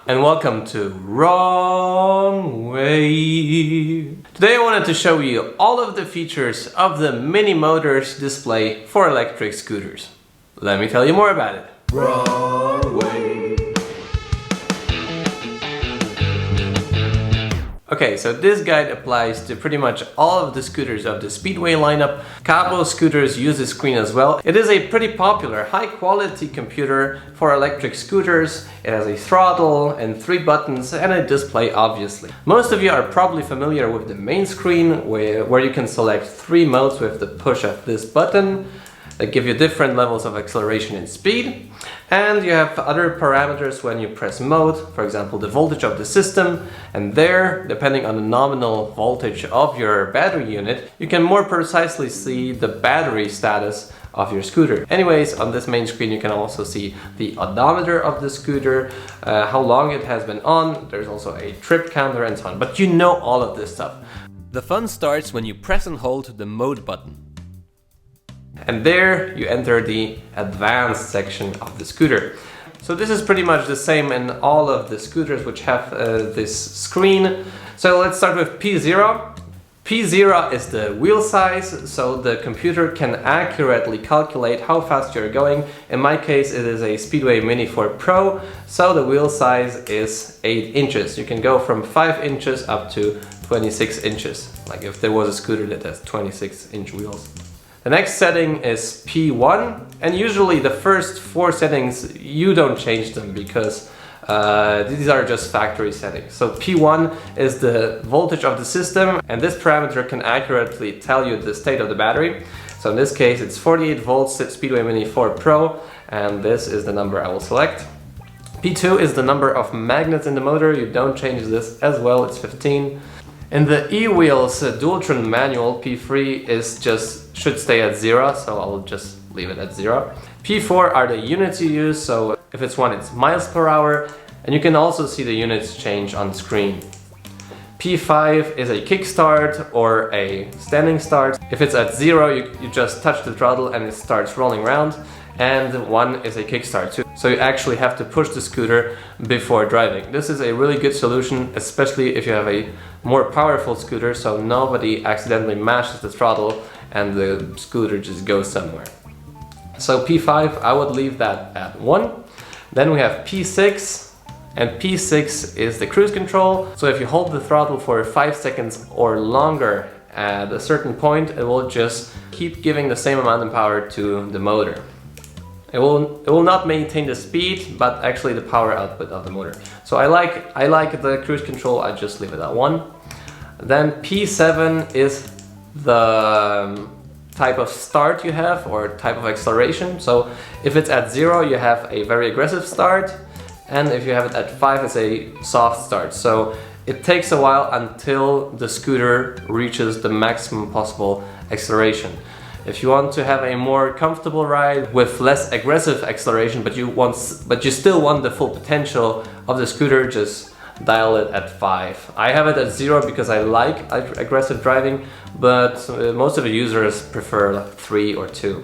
and welcome to Wrong Way. Today I wanted to show you all of the features of the MiniMotors display for electric scooters. Let me tell you more about it. Wrong Way. Okay, so this guide applies to pretty much all of the scooters of the Speedway lineup. Kaabo scooters use this screen as well. It is a pretty popular, high-quality computer for electric scooters. It has a throttle and 3 buttons and a display, obviously. Most of you are probably familiar with the main screen where you can select 3 modes with the push of this button that give you different levels of acceleration and speed. And you have other parameters when you press mode, for example the voltage of the system, and there, depending on the nominal voltage of your battery unit, you can more precisely see the battery status of your scooter. Anyways, on this main screen you can also see the odometer of the scooter, how long it has been on, there's also a trip counter and so on, but you know all of this stuff. The fun starts when you press and hold the mode button. And there you enter the advanced section of the scooter. So this is pretty much the same in all of the scooters which have this screen. So let's start with P0. P0 is the wheel size, so the computer can accurately calculate how fast you're going. In my case it is a Speedway Mini 4 Pro, so the wheel size is 8 inches. You can go from 5 inches up to 26 inches, like if there was a scooter that has 26-inch wheels. The next setting is P1, and usually the first 4 settings you don't change them because these are just factory settings. So P1 is the voltage of the system, and this parameter can accurately tell you the state of the battery. So in this case it's 48 volts Speedway Mini 4 Pro, and this is the number I will select. P2 is the number of magnets in the motor. You don't change this as well, it's 15. In the e-wheels Dualtron manual, P3 should stay at 0, so I'll just leave it at 0. P4 are the units you use, so if it's 1 it's miles per hour, and you can also see the units change on screen. P5 is a kickstart or a standing start. If it's at 0 you just touch the throttle and it starts rolling around, and 1 is a kickstart too. So you actually have to push the scooter before driving. This is a really good solution, especially if you have a more powerful scooter, so nobody accidentally mashes the throttle and the scooter just goes somewhere. So P5, I would leave that at 1. Then we have P6, and P6 is the cruise control. So if you hold the throttle for 5 seconds or longer at a certain point, it will just keep giving the same amount of power to the motor. It will not maintain the speed, but actually the power output of the motor. So I like the cruise control, I just leave it at 1. Then P7 is the type of start you have, or type of acceleration. So if it's at 0 you have a very aggressive start, and if you have it at 5 it's a soft start. So it takes a while until the scooter reaches the maximum possible acceleration. If you want to have a more comfortable ride with less aggressive acceleration, but you still want the full potential of the scooter, just dial it at 5. I have it at 0 because I like aggressive driving, but most of the users prefer 3 or 2.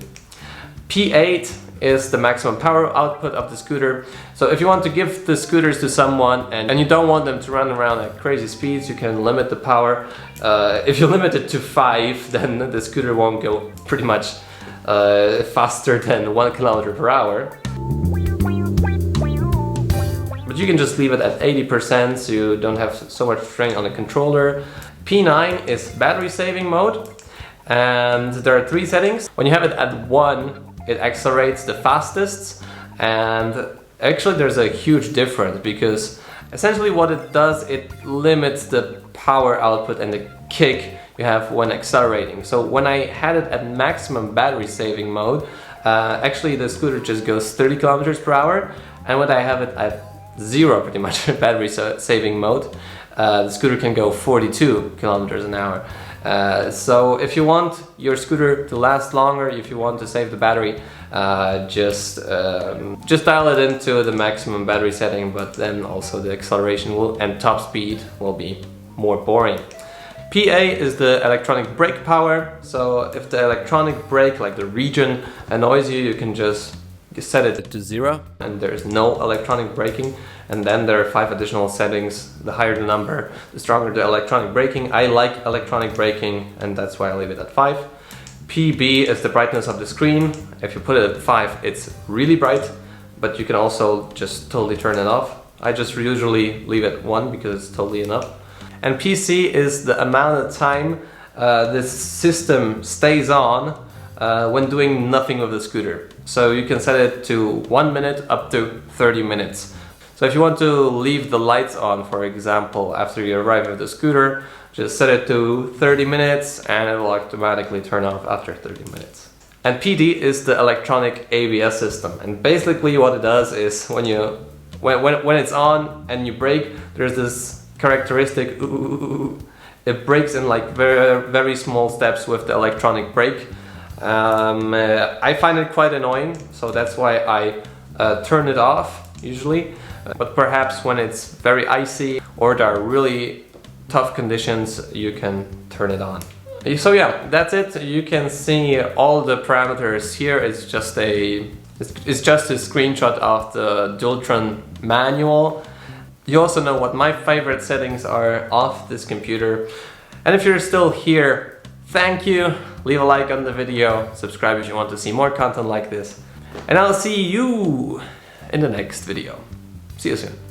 P8 is the maximum power output of the scooter. So if you want to give the scooters to someone and you don't want them to run around at crazy speeds, you can limit the power. If you limit it to 5, then the scooter won't go pretty much faster than 1 kilometer per hour. But you can just leave it at 80% so you don't have so much strain on the controller. P9 is battery saving mode, and there are 3 settings. When you have it at 1, it accelerates the fastest, and actually there's a huge difference because essentially what it does, it limits the power output and the kick you have when accelerating. So when I had it at maximum battery saving mode, actually the scooter just goes 30 kilometers per hour, and when I have it at 0 pretty much battery saving mode, the scooter can go 42 kilometers an hour. So if you want your scooter to last longer, if you want to save the battery, just dial it into the maximum battery setting, but then also the acceleration and top speed will be more boring. PA is the electronic brake power, so if the electronic brake, like the regen, annoys you, you can just set it to 0 and there's no electronic braking, and then there are 5 additional settings. The higher the number, the stronger the electronic braking. I like electronic braking and that's why I leave it at 5. PB is the brightness of the screen. If you put it at 5, it's really bright, but you can also just totally turn it off. I just usually leave it 1 because it's totally enough. And PC is the amount of time this system stays on when doing nothing with the scooter. So you can set it to 1 minute up to 30 minutes. So if you want to leave the lights on, for example, after you arrive at the scooter, just set it to 30 minutes and it will automatically turn off after 30 minutes. And PD is the electronic ABS system. And basically what it does is when it's on and you brake, there's this characteristic it brakes in like very small steps with the electronic brake. I find it quite annoying, so that's why I turn it off usually. But perhaps when it's very icy or there are really tough conditions, you can turn it on. So yeah, that's it. You can see all the parameters here. It's just a screenshot of the Dualtron manual. You also know what my favorite settings are of this computer. And if you're still here, thank you. Leave a like on the video, subscribe if you want to see more content like this. And I'll see you in the next video. See you soon.